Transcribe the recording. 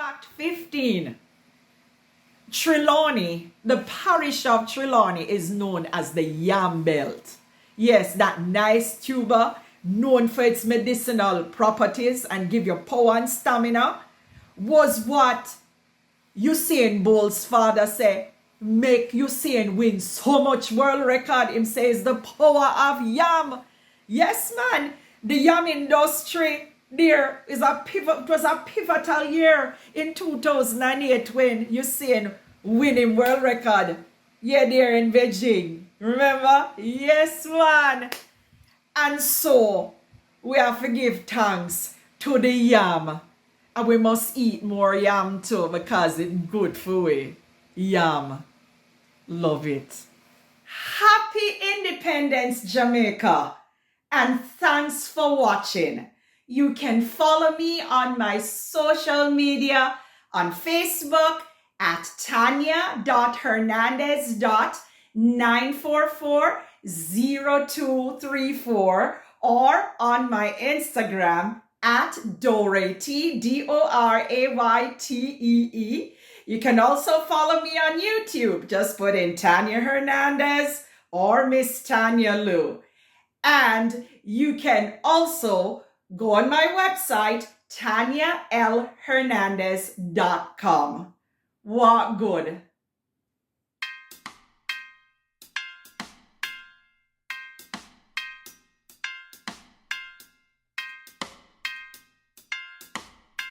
fact 15. Trelawney, the parish of Trelawney is known as the Yam Belt. Yes, that nice tuber known for its medicinal properties and give you power and stamina was what Usain Bolt's father said make Usain win so much world record. Him says the power of yam. Yes, man, the yam industry there is a pivot. It was a pivotal year in 2008 when Usain winning world record. Yeah, there in Beijing. Remember? Yes, man. And so we have to give thanks to the yam. And we must eat more yam too because it's good for we. Yam. Love it. Happy Independence, Jamaica. And thanks for watching. You can follow me on my social media on Facebook at tanya.hernandez.9440234 or on my Instagram at Doraytee, Doraytee. You can also follow me on YouTube. Just put in Tania Hernandez or Miss Tania Lou. And you can also go on my website, TaniaLHernandez.com. What good.